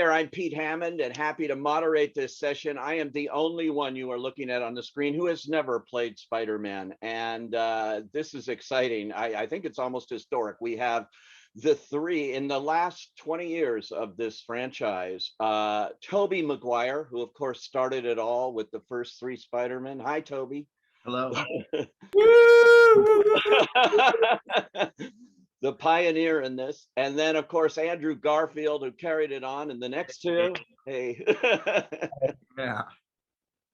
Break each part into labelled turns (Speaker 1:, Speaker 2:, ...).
Speaker 1: There, I'm Pete Hammond and happy to moderate this session. I am the only one you are looking at on the screen who has never played Spider-Man. And this is exciting. I think it's almost historic. We have the three in the last 20 years of this franchise. Tobey Maguire, who of course started it all with the first three Spider-Men. Hi, Tobey.
Speaker 2: Hello.
Speaker 1: The pioneer in this, and then of course Andrew Garfield, who carried it on in the next two. Hey.
Speaker 2: Yeah.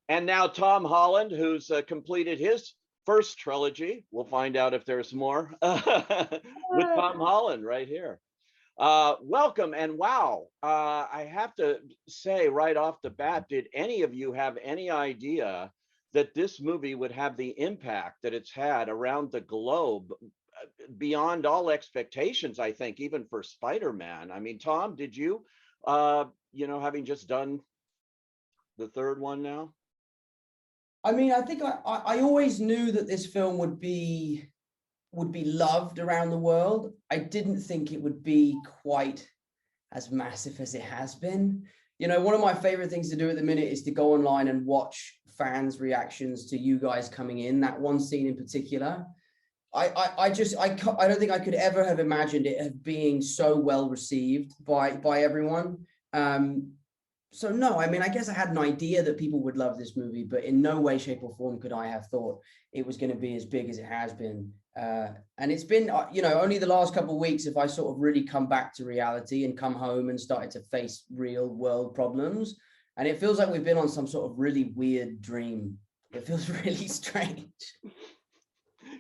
Speaker 1: And now Tom Holland, who's completed his first trilogy. We'll find out if there's more with Tom Holland right here. Welcome, and wow, I have to say right off the bat, did any of you have any idea that this movie would have the impact that it's had around the globe, beyond all expectations, I think, even for Spider-Man? I mean, Tom, did you, having just done the third one now?
Speaker 3: I mean, I think I always knew that this film would be loved around the world. I didn't think it would be quite as massive as it has been. You know, one of my favorite things to do at the minute is to go online and watch fans' reactions to you guys coming in. That one scene in particular, I don't think I could ever have imagined it being so well received by everyone. So no, I mean, I guess I had an idea that people would love this movie, but in no way, shape or form could I have thought it was going to be as big as it has been. And it's been, only the last couple of weeks have I sort of really come back to reality and come home and started to face real world problems. And it feels like we've been on some sort of really weird dream. It feels really strange.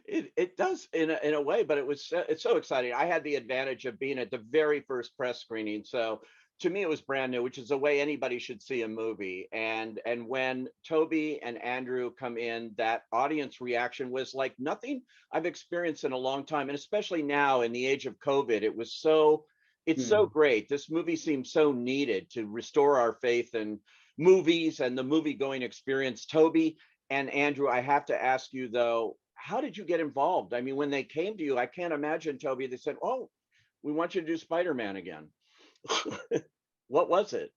Speaker 1: It does in a way, but it's so exciting. I had the advantage of being at the very first press screening, so to me it was brand new, which is the way anybody should see a movie. And when Tobey and Andrew come in, that audience reaction was like nothing I've experienced in a long time, and especially now in the age of COVID, it's so great. This movie seems so needed to restore our faith in movies and the movie going experience. Tobey and Andrew, I have to ask you though, how did you get involved? I mean, when they came to you, I can't imagine, Tobey, they said, "Oh, we want you to do Spider-Man again." What was it?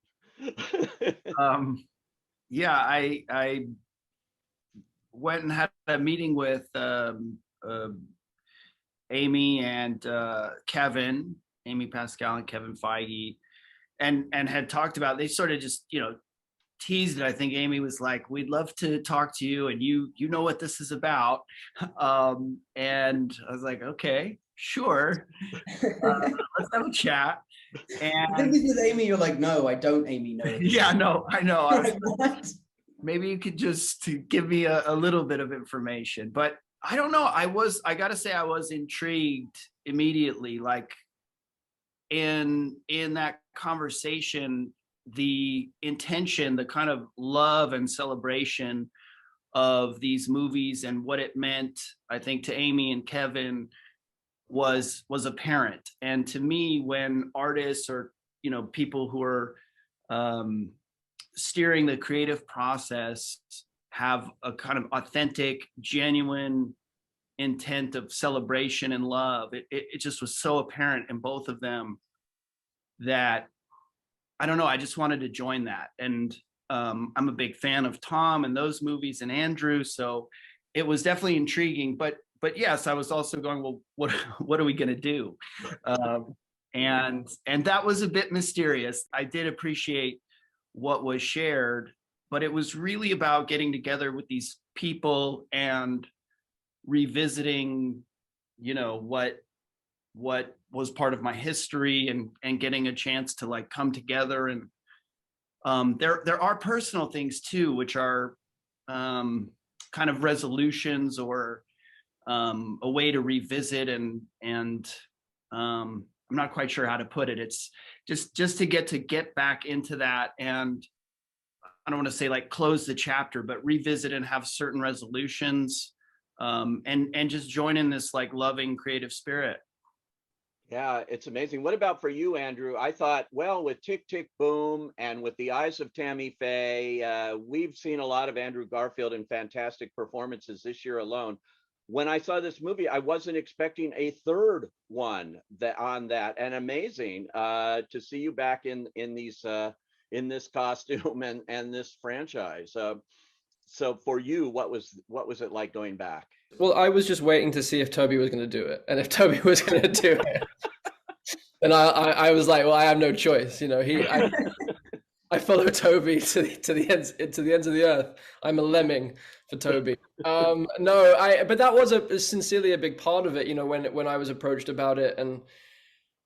Speaker 2: Yeah, I went and had a meeting with Amy and Kevin, Amy Pascal and Kevin Feige, and had talked about, they sort of just, teased it. I think Amy was like, "We'd love to talk to you, and you know what this is about." And I was like, "Okay, sure, let's have a chat." And
Speaker 3: I think this is Amy. You're like, "No, I don't, Amy. No."
Speaker 2: Yeah, no, I know. I was
Speaker 3: What?
Speaker 2: Maybe you could just give me a little bit of information, but I don't know. I gotta say, I was intrigued immediately. Like in that conversation, the intention, the kind of love and celebration of these movies and what it meant, I think, to Amy and Kevin was apparent. And to me, when artists or people who are steering the creative process have a kind of authentic, genuine intent of celebration and love, it just was so apparent in both of them that, I don't know, I just wanted to join that. And I'm a big fan of Tom and those movies and Andrew, so it was definitely intriguing. But yes, I was also going, well, what are we going to do? And that was a bit mysterious. I did appreciate what was shared, but it was really about getting together with these people and revisiting, what was part of my history, and getting a chance to like come together. And there are personal things too, which are kind of resolutions or a way to revisit, and I'm not quite sure how to put it. It's just to get back into that, and I don't want to say like close the chapter, but revisit and have certain resolutions, and just join in this like loving creative spirit.
Speaker 1: Yeah, it's amazing. What about for you, Andrew? I thought, well, with Tick, Tick, Boom and with the eyes of Tammy Faye, we've seen a lot of Andrew Garfield in fantastic performances this year alone. when I saw this movie, I wasn't expecting a third one on that, and amazing to see you back in these in this costume and this franchise. So for you, what was it like going back?
Speaker 4: Well, I was just waiting to see if Tobey was going to do it, and if Tobey was going to do it, and I was like, well, I have no choice, you know. I follow Tobey to the ends of the earth. I'm a lemming for Tobey. But that was sincerely a big part of it, you know, when I was approached about it, and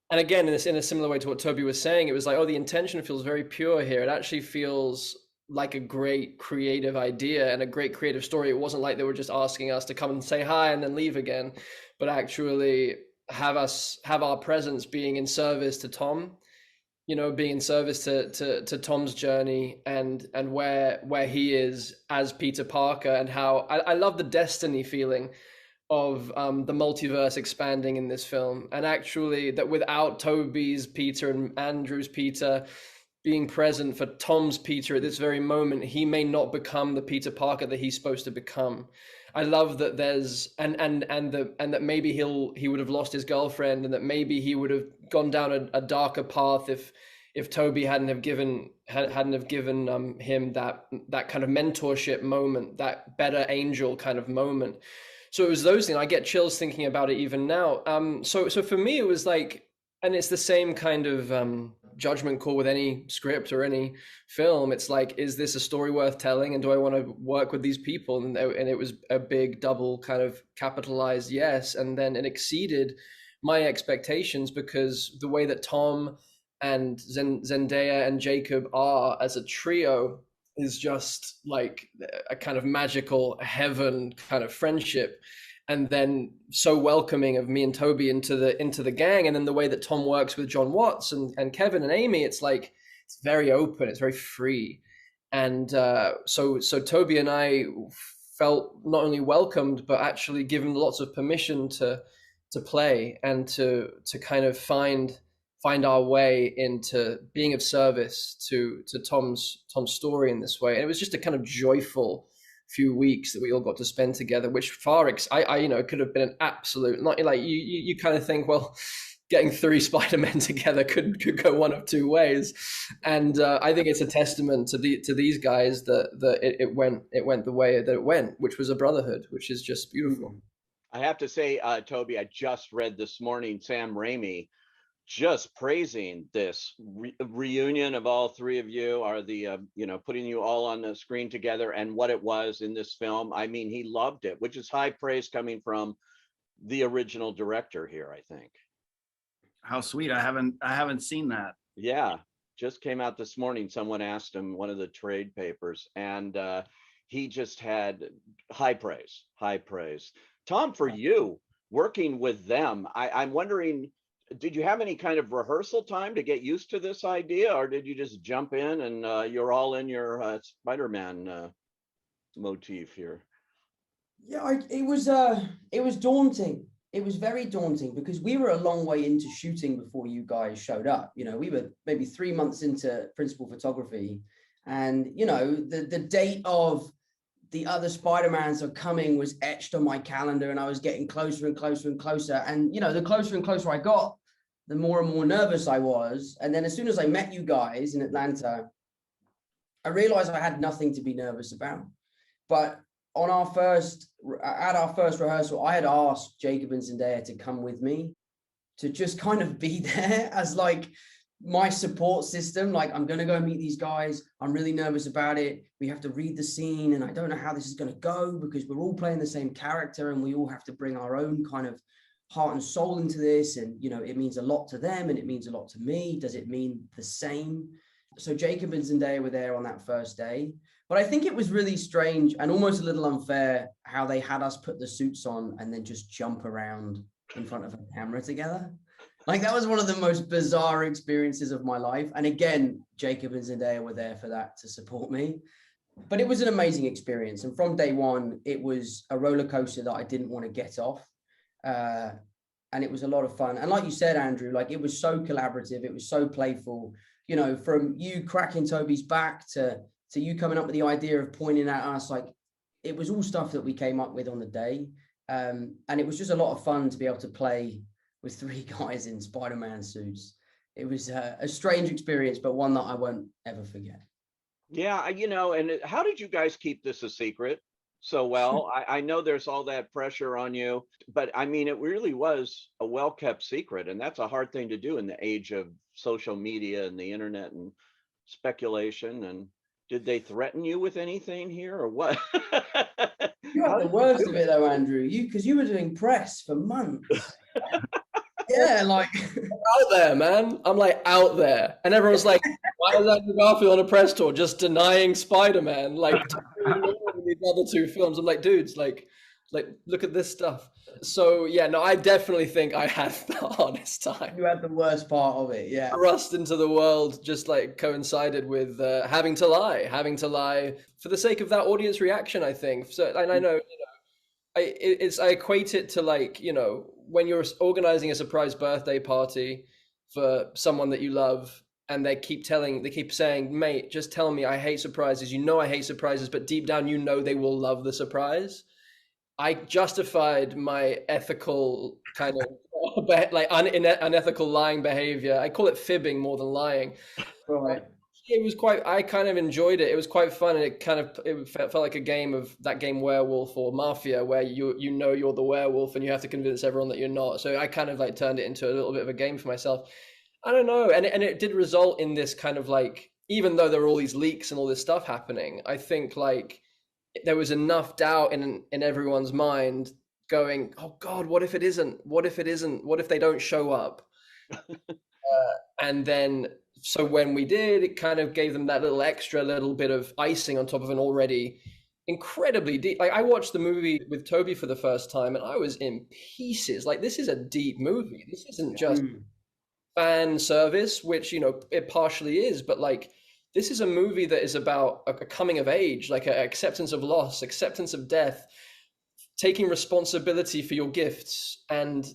Speaker 4: again, in a similar way to what Tobey was saying, it was like, oh, the intention feels very pure here. It actually feels like a great creative idea and a great creative story. It wasn't like they were just asking us to come and say hi and then leave again, but actually have our presence being in service to Tom, you know, being in service to Tom's journey and where he is as Peter Parker, and how I love the destiny feeling of the multiverse expanding in this film, and actually that without Tobey's Peter and Andrew's Peter being present for Tom's Peter at this very moment, he may not become the Peter Parker that he's supposed to become. I love that there's and that maybe he would have lost his girlfriend, and that maybe he would have gone down a darker path if Tobey hadn't have given him that kind of mentorship moment, that better angel kind of moment. So it was those things. I get chills thinking about it even now. So for me, it was like, and it's the same kind of judgment call with any script or any film. It's like, is this a story worth telling, and do I want to work with these people? And it was a big double kind of capitalized yes, and then it exceeded my expectations, because the way that Tom and Zendaya and Jacob are as a trio is just like a kind of magical heaven kind of friendship, and then so welcoming of me and Tobey into the gang. And then the way that Tom works with John Watts and Kevin and Amy, it's like, it's very open, it's very free. And so Tobey and I felt not only welcomed, but actually given lots of permission to play and to kind of find our way into being of service to Tom's story in this way. And it was just a kind of joyful few weeks that we all got to spend together, which I you know, could have been an absolute, not like you kind of think, well, getting 3 Spider-Men together could go one of 2 ways. And I think it's a testament to these guys that it went the way that it went, which was a brotherhood, which is just beautiful.
Speaker 1: I have to say, Tobey, I just read this morning Sam Raimi just praising this reunion of all 3 of you, are the you know, putting you all on the screen together, and what it was in this film. I mean, he loved it, which is high praise coming from the original director here, I think.
Speaker 2: How sweet. I haven't seen that.
Speaker 1: Yeah, just came out this morning. Someone asked him, one of the trade papers, and he just had high praise. Tom, for you working with them, I'm wondering, did you have any kind of rehearsal time to get used to this idea, or did you just jump in and you're all in your Spider-Man motif here?
Speaker 3: Yeah, it was daunting. It was very daunting, because we were a long way into shooting before you guys showed up. You know, we were maybe 3 months into principal photography, and you know, the date of the other Spider-Mans are coming was etched on my calendar, and I was getting closer and closer and closer. And you know, the closer and closer I got, the more and more nervous I was. And then as soon as I met you guys in Atlanta, I realized I had nothing to be nervous about. But at our first rehearsal, I had asked Jacob and Zendaya to come with me, to just kind of be there as like my support system. Like, I'm going to go meet these guys. I'm really nervous about it. We have to read the scene, and I don't know how this is going to go, because we're all playing the same character, and we all have to bring our own kind of heart and soul into this. And, you know, it means a lot to them and it means a lot to me. Does it mean the same? So Jacob and Zendaya were there on that first day. But I think it was really strange and almost a little unfair how they had us put the suits on and then just jump around in front of a camera together. Like, that was one of the most bizarre experiences of my life. And again, Jacob and Zendaya were there for that, to support me. But it was an amazing experience. And from day one, it was a roller coaster that I didn't want to get off. And it was a lot of fun. And like you said, Andrew, like, it was so collaborative. It was so playful, you know, from you cracking Tobey's back to you coming up with the idea of pointing at us. Like, it was all stuff that we came up with on the day. And it was just a lot of fun to be able to play with three guys in Spider-Man suits. It was a strange experience, but one that I won't ever forget.
Speaker 1: Yeah, and how did you guys keep this a secret so well? I know there's all that pressure on you, but I mean, it really was a well-kept secret, and that's a hard thing to do in the age of social media and the internet and speculation. And did they threaten you with anything here or what?
Speaker 3: You had the worst of it though, Andrew. Because you were doing press for months. Yeah, like
Speaker 4: out there, man. I'm like out there, and everyone's like, "Why is Andrew Garfield on a press tour just denying Spider-Man? Like these other two films." I'm like, dudes, like look at this stuff. So yeah, no, I definitely think I had the hardest time.
Speaker 3: you had the worst part of it. Yeah,
Speaker 4: Thrust into the world just like coincided with having to lie for the sake of that audience reaction. I think so, and I know. I equate it to like, when you're organizing a surprise birthday party for someone that you love, and they keep saying, mate, just tell me I hate surprises. I hate surprises, but deep down, they will love the surprise. I justified my ethical kind of like unethical lying behavior. I call it fibbing more than lying.
Speaker 3: right.
Speaker 4: I kind of enjoyed it. It was quite fun, and it felt like a game of that game Werewolf or Mafia, where you're the werewolf and you have to convince everyone that you're not. So I kind of like turned it into a little bit of a game for myself. I don't know, and it did result in this kind of like, even though there were all these leaks and all this stuff happening, I think like there was enough doubt in everyone's mind going, oh God, what if it isn't? What if it isn't? What if they don't show up? And then, so when we did, it kind of gave them that little bit of icing on top of an already incredibly deep. Like I watched the movie with Toby for the first time, and I was in pieces. Like this is a deep movie. This isn't just fan service, which it partially is, but like this is a movie that is about a coming of age, like an acceptance of loss, acceptance of death, taking responsibility for your gifts, and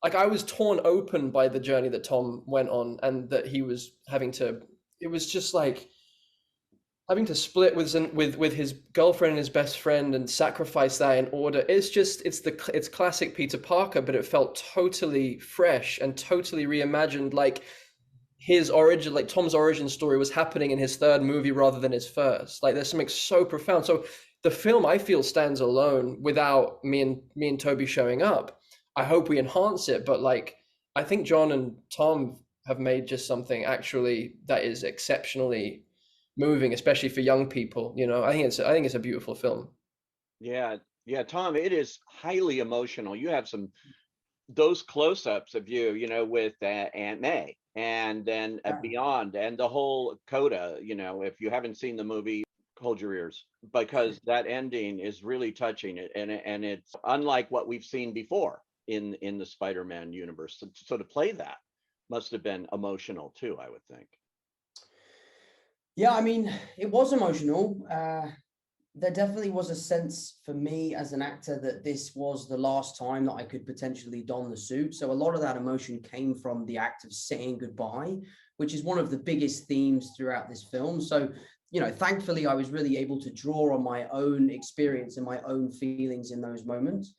Speaker 4: like I was torn open by the journey that Tom went on, and that he was it was just like having to split with his girlfriend and his best friend and sacrifice that in order. It's classic Peter Parker, but it felt totally fresh and totally reimagined. Like his origin, like Tom's origin story was happening in his third movie rather than his first. Like there's something so profound. So the film, I feel, stands alone without me and Toby showing up. I hope we enhance it, but like I think John and Tom have made just something actually that is exceptionally moving, especially for young people. I think it's a beautiful film.
Speaker 1: Yeah, Tom, it is highly emotional. You have those close-ups of you, with Aunt May, and then beyond, and the whole coda. If you haven't seen the movie, hold your ears, because that ending is really touching. And it's unlike what we've seen before in the Spider-Man universe. So to play that must have been emotional too, I would think.
Speaker 3: Yeah, I mean, it was emotional. There definitely was a sense for me as an actor that this was the last time that I could potentially don the suit. So a lot of that emotion came from the act of saying goodbye, which is one of the biggest themes throughout this film. So, thankfully, I was really able to draw on my own experience and my own feelings in those moments.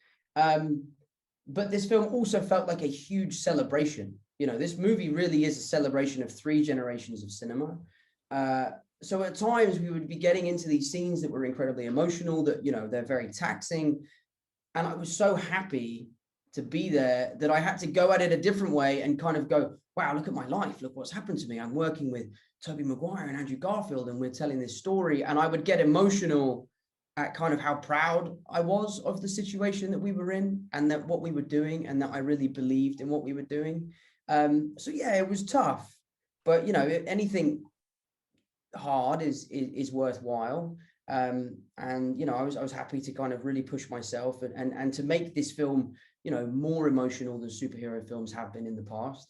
Speaker 3: But this film also felt like a huge celebration. This movie really is a celebration of 3 generations of cinema. So at times we would be getting into these scenes that were incredibly emotional, that, they're very taxing. And I was so happy to be there that I had to go at it a different way and kind of go, wow, look at my life. Look what's happened to me. I'm working with Tobey Maguire and Andrew Garfield, and we're telling this story. And I would get emotional at kind of how proud I was of the situation that we were in, and that what we were doing, and that I really believed in what we were doing. So yeah, it was tough, but anything hard is worthwhile. And I was happy to kind of really push myself and to make this film more emotional than superhero films have been in the past.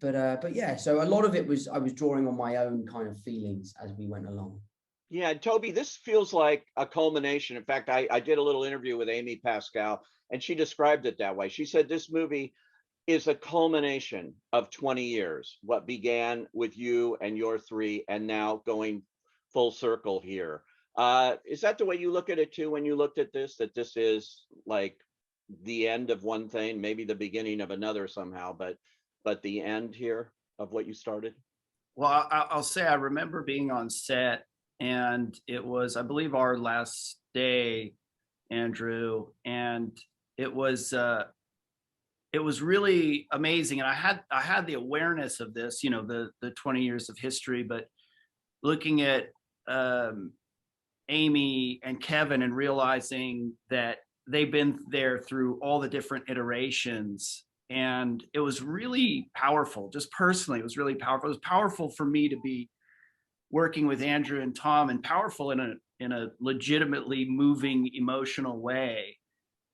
Speaker 3: But yeah, so a lot of it was I was drawing on my own kind of feelings as we went along.
Speaker 1: Yeah, Toby, this feels like a culmination. In fact, I did a little interview with Amy Pascal, and she described it that way. She said this movie is a culmination of 20 years, what began with you and your 3, and now going full circle here. Is that the way you look at it too when you looked at this, that this is like the end of one thing, maybe the beginning of another somehow, but the end here of what you started?
Speaker 2: Well, I'll say I remember being on set, and it was, I believe, our last day, Andrew, and it was really amazing. And I had the awareness of this, you know, the 20 years of history, but looking at Amy and Kevin and realizing that they've been there through all the different iterations. And it was really powerful, just personally, it was really powerful. It was powerful for me to be working with Andrew and Tom, and powerful in a legitimately moving, emotional way.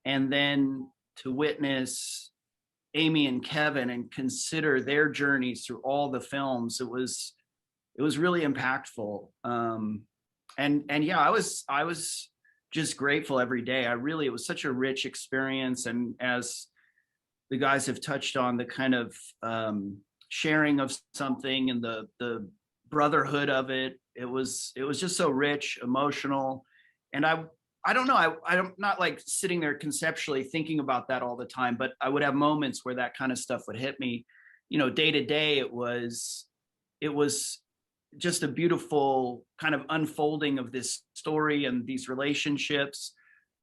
Speaker 2: And then to witness Amy and Kevin and consider their journeys through all the films, it was really impactful. And yeah, I was just grateful every day. It was such a rich experience. And as the guys have touched on, the kind of sharing of something and the brotherhood of it, it was just so rich, emotional. And I don't know, I'm not like sitting there conceptually thinking about that all the time, but I would have moments where that kind of stuff would hit me. You know, day to day, it was just a beautiful kind of unfolding of this story and these relationships.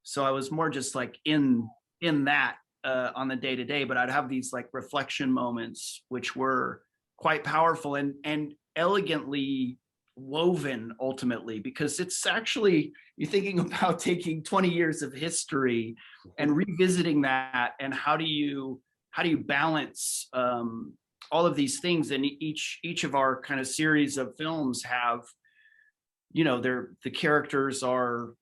Speaker 2: So I was more just like in that on the day to day, but I'd have these like reflection moments, which were quite powerful and elegantly woven ultimately, because it's actually, you're thinking about taking 20 years of history and revisiting that, and how do you balance all of these things. And each of our kind of series of films have, you know, the characters we're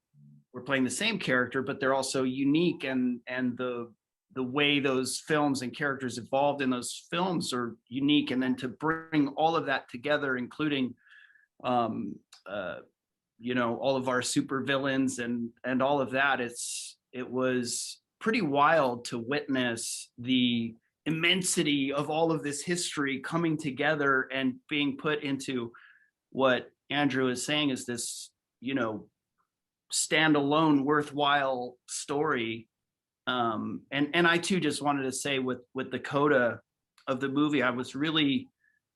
Speaker 2: playing the same character, but they're also unique, and the way those films and characters evolved in those films are unique. And then to bring all of that together, including you know, all of our super villains and all of that, it was pretty wild to witness the immensity of all of this history coming together and being put into what Andrew is saying is this, you know, standalone worthwhile story. And I too just wanted to say with the coda of the movie, I was really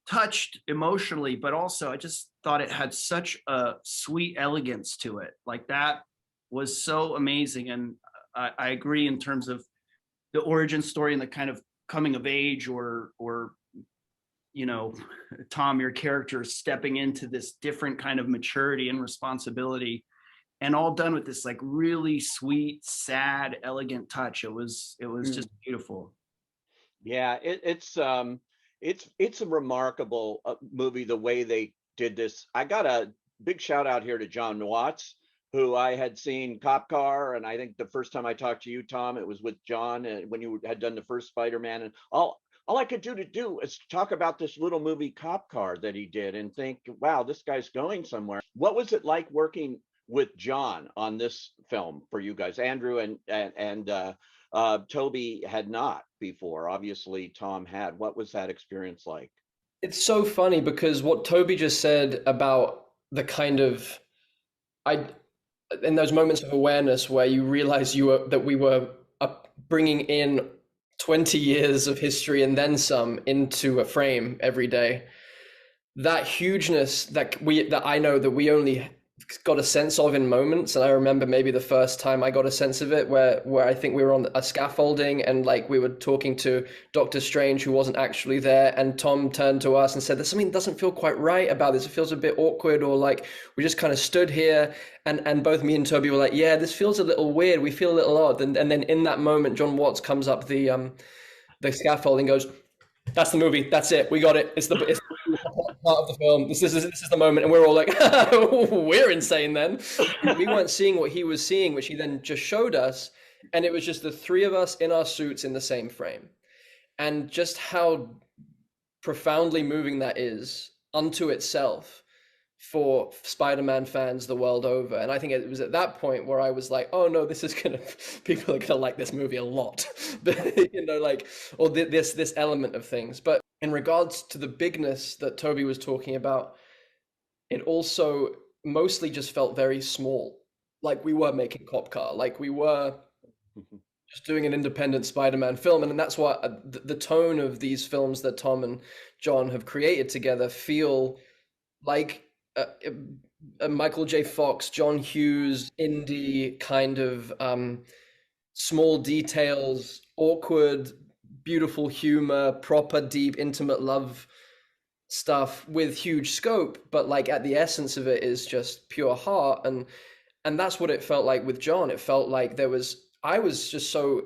Speaker 2: touched emotionally, but also I just thought it had such a sweet elegance to it. Like, that was so amazing. And I agree in terms of the origin story and the kind of coming of age, or you know, Tom, your character stepping into this different kind of maturity and responsibility, and all done with this like really sweet, sad, elegant touch. It was just beautiful.
Speaker 1: Yeah, it's a remarkable movie, the way they did this. I got a big shout out here to John Watts, who I had seen Cop Car, and I think the first time I talked to you, Tom, it was with John, when you had done the first Spider-Man, and all I could do is talk about this little movie Cop Car that he did, and think, wow, this guy's going somewhere. What was it like working with John on this film for you guys? Andrew and Toby had not before. Obviously, Tom had. What was that experience like?
Speaker 4: It's so funny because what Toby just said about the kind of, in those moments of awareness where you realize that we were bringing in 20 years of history and then some into a frame every day. That hugeness that I know that we only got a sense of in moments. And I remember maybe the first time I got a sense of it where I think we were on a scaffolding and like we were talking to Doctor Strange, who wasn't actually there, and Tom turned to us and said, there's something that doesn't feel quite right about this. It feels a bit awkward, or like we just kind of stood here and both me and Toby were like, yeah, this feels a little weird. We feel a little odd. And then in that moment, John Watts comes up the scaffolding, goes, that's the movie. That's it. We got it. It's the part of the film. This is the moment. And we're all like, we're insane then. We weren't seeing what he was seeing, which he then just showed us. And it was just the three of us in our suits in the same frame. And just how profoundly moving that is unto itself for Spider-Man fans the world over. And I think it was at that point where I was like, oh no, people are gonna like this movie a lot. You know, like, or this element of things. But in regards to the bigness that Toby was talking about, it also mostly just felt very small. Like we were making Cop Car, like we were just doing an independent Spider-Man film. And that's why the tone of these films that Tom and John have created together feel like a Michael J. Fox, John Hughes, indie kind of small details, awkward, beautiful humor, proper, deep, intimate love stuff with huge scope, but like at the essence of it is just pure heart. And that's what it felt like with John. It felt like I was just so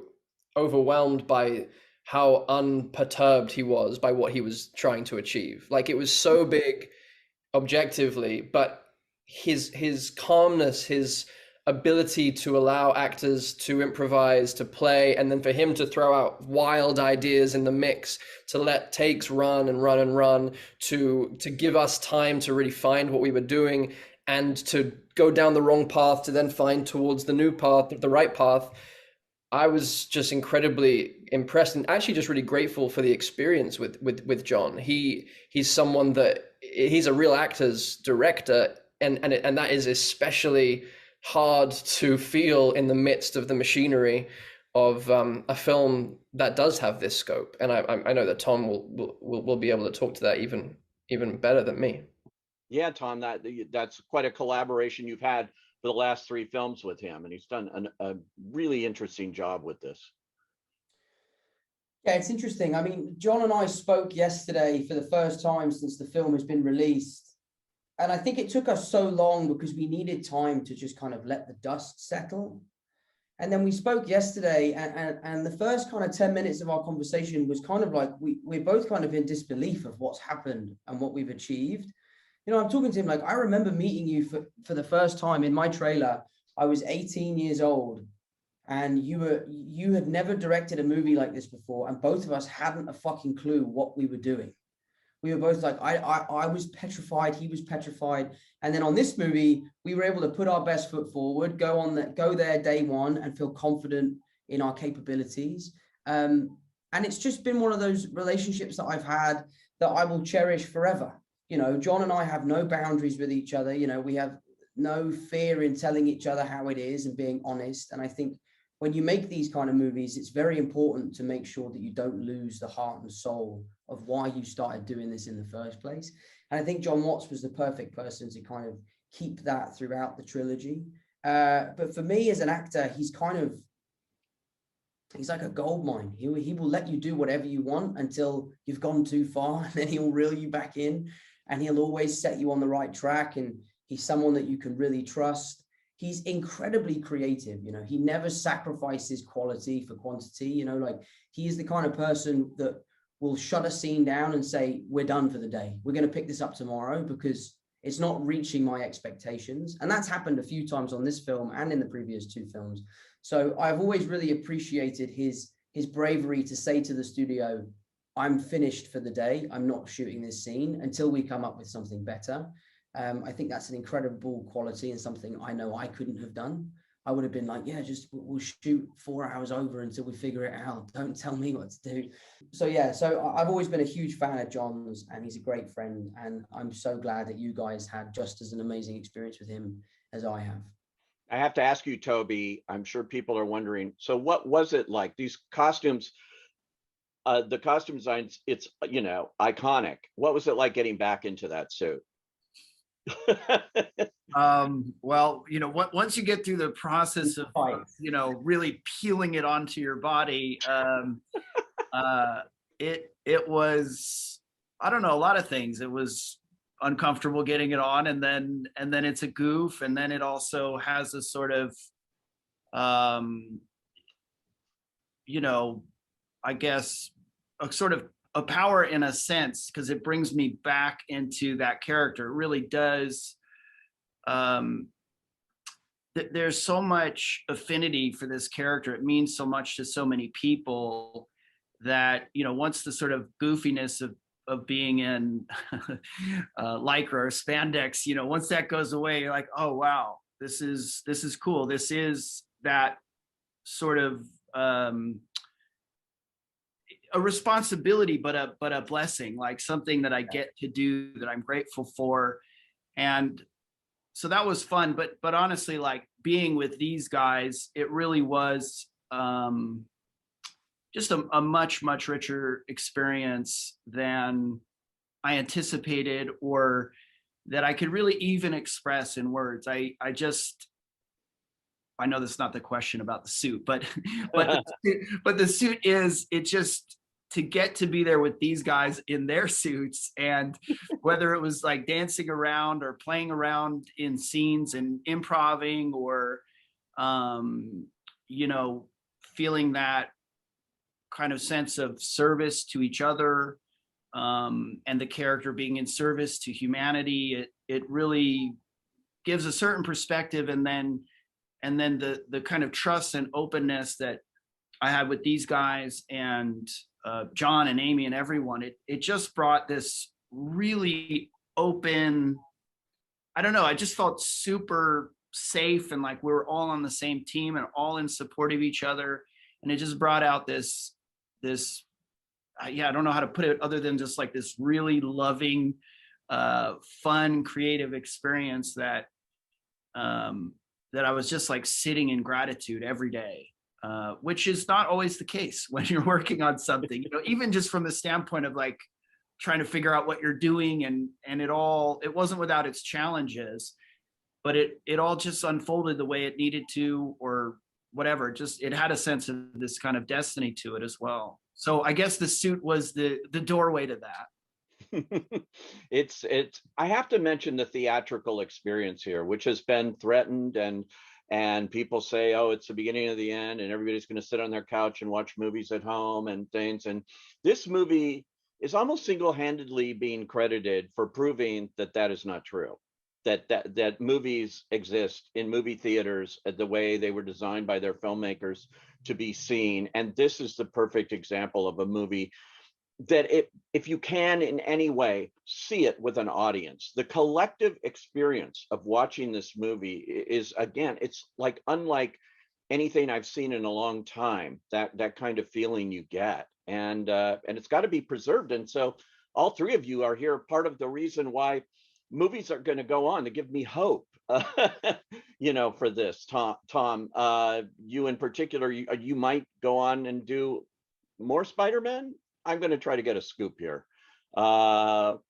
Speaker 4: overwhelmed by how unperturbed he was by what he was trying to achieve. Like it was so big objectively, but his calmness, his ability to allow actors to improvise, to play, and then for him to throw out wild ideas in the mix, to let takes run and run and run, to give us time to really find what we were doing, and to go down the wrong path to then find towards the new path, the right path. I was just incredibly impressed and actually just really grateful for the experience with John. He's someone that he's a real actor's director, and that is especially hard to feel in the midst of the machinery of a film that does have this scope. And I know that Tom will be able to talk to that even better than me.
Speaker 1: Yeah, Tom, that's quite a collaboration you've had for the last 3 films with him, and he's done a really interesting job with this.
Speaker 3: Yeah, it's interesting. I mean, John and I spoke yesterday for the first time since the film has been released. And I think it took us so long because we needed time to just kind of let the dust settle. And then we spoke yesterday, and the first kind of 10 minutes of our conversation was kind of like we're both kind of in disbelief of what's happened and what we've achieved. You know, I'm talking to him like, I remember meeting you for the first time in my trailer. I was 18 years old, and you had never directed a movie like this before, and both of us hadn't a fucking clue what we were doing. We were both like, I was petrified, he was petrified. And then on this movie, we were able to put our best foot forward, go there day one and feel confident in our capabilities. And it's just been one of those relationships that I've had that I will cherish forever. You know, John and I have no boundaries with each other. You know, we have no fear in telling each other how it is and being honest. And I think when you make these kind of movies, it's very important to make sure that you don't lose the heart and soul of why you started doing this in the first place. And I think John Watts was the perfect person to kind of keep that throughout the trilogy. But for me as an actor, he's like a gold mine. He will let you do whatever you want until you've gone too far, and then he'll reel you back in, and he'll always set you on the right track. And he's someone that you can really trust. He's incredibly creative. You know, he never sacrifices quality for quantity. You know, like he is the kind of person that will shut a scene down and say, we're done for the day. We're going to pick this up tomorrow because it's not reaching my expectations. And that's happened a few times on this film and in the previous 2 films. So I've always really appreciated his bravery to say to the studio, I'm finished for the day. I'm not shooting this scene until we come up with something better. I think that's an incredible quality and something I know I couldn't have done. I would have been like, yeah, just we'll shoot 4 hours over until we figure it out. Don't tell me what to do. So yeah, so I've always been a huge fan of John's, and he's a great friend. And I'm so glad that you guys had just as an amazing experience with him as I have.
Speaker 1: I have to ask you, Toby, I'm sure people are wondering, so what was it like? These costumes, the costume designs, it's, you know, iconic. What was it like getting back into that suit?
Speaker 2: Well, you know, once you get through the process of, you know, really peeling it onto your body, it was, I don't know, a lot of things. It was uncomfortable getting it on, and then it's a goof, and then it also has a sort of, you know, I guess a sort of a power in a sense, because it brings me back into that character. It really does. There's so much affinity for this character. It means so much to so many people that, you know, once the sort of goofiness of being in lycra or spandex, you know, once that goes away, you're like, oh wow, this is cool. This is that sort of a responsibility, but a blessing, like something that I get to do that I'm grateful for. And so that was fun, but honestly, like being with these guys, it really was just a much richer experience than I anticipated, or that I could really even express in words. I know that's not the question about the suit, but the suit is, it just, to get to be there with these guys in their suits, and whether it was like dancing around or playing around in scenes and improving, or you know, feeling that kind of sense of service to each other, and the character being in service to humanity, it really gives a certain perspective. And then the kind of trust and openness that I had with these guys, and John and Amy and everyone, it just brought this really open, I don't know, I just felt super safe, and like we were all on the same team and all in support of each other. And it just brought out this yeah, I don't know how to put it other than just like this really loving, fun, creative experience that that I was just like sitting in gratitude every day, which is not always the case when you're working on something, you know, even just from the standpoint of like trying to figure out what you're doing, and it wasn't without its challenges, but it all just unfolded the way it needed to, or whatever. Just, it had a sense of this kind of destiny to it as well. So I guess the suit was the doorway to that.
Speaker 1: It's I have to mention the theatrical experience here, which has been threatened, and people say, oh, it's the beginning of the end and everybody's going to sit on their couch and watch movies at home and things. And this movie is almost single-handedly being credited for proving that that is not true. That movies exist in movie theaters the way they were designed by their filmmakers to be seen. And this is the perfect example of a movie that if you can in any way see it with an audience, the collective experience of watching this movie is, again, it's like unlike anything I've seen in a long time, that kind of feeling you get. And it's got to be preserved. And so all three of you are here, part of the reason why movies are going to go on, to give me hope, you know, for this. Tom, you in particular, you might go on and do more Spider-Man. I'm going to try to get a scoop here. What's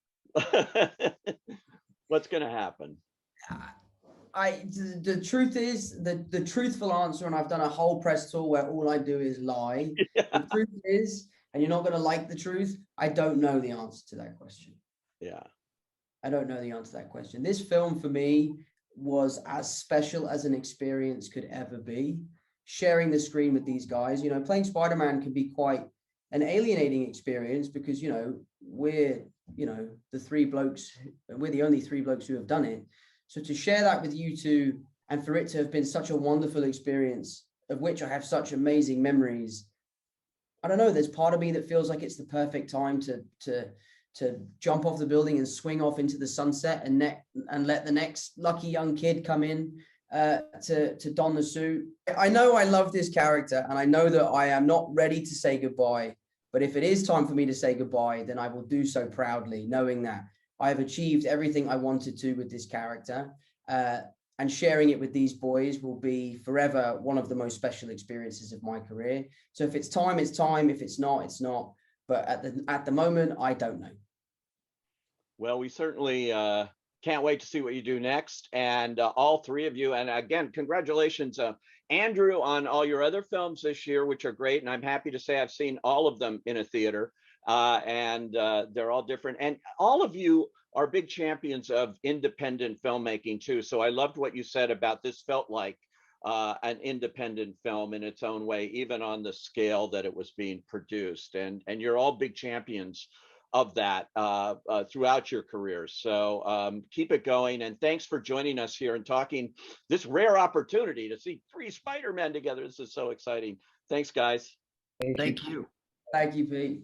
Speaker 1: going to happen?
Speaker 3: The truth is, the truthful answer, and I've done a whole press tour where all I do is lie. Yeah. The truth is, and you're not going to like the truth, I don't know the answer to that question.
Speaker 1: Yeah.
Speaker 3: I don't know the answer to that question. This film for me was as special as an experience could ever be. Sharing the screen with these guys, you know, playing Spider-Man can be quite an alienating experience because, you know, we're the only three blokes who have done it. So to share that with you two, and for it to have been such a wonderful experience, of which I have such amazing memories, I don't know, there's part of me that feels like it's the perfect time to jump off the building and swing off into the sunset and let the next lucky young kid come in to don the suit. I know I love this character, and I know that I am not ready to say goodbye, but if it is time for me to say goodbye, then I will do so proudly, knowing that I have achieved everything I wanted to with this character, and sharing it with these boys will be forever one of the most special experiences of my career. So if it's time, it's time. If it's not, it's not. But at the moment, I don't know.
Speaker 1: Well, we certainly can't wait to see what you do next. And all three of you, and again, congratulations, Andrew, on all your other films this year, which are great. And I'm happy to say I've seen all of them in a theater, and they're all different. And all of you are big champions of independent filmmaking too. So I loved what you said about this felt like an independent film in its own way, even on the scale that it was being produced. And you're all big champions of that throughout your careers. So keep it going. And thanks for joining us here and talking this rare opportunity to see three Spider-Men together. This is so exciting. Thanks, guys.
Speaker 2: Thank you.
Speaker 3: Thank you, Pete.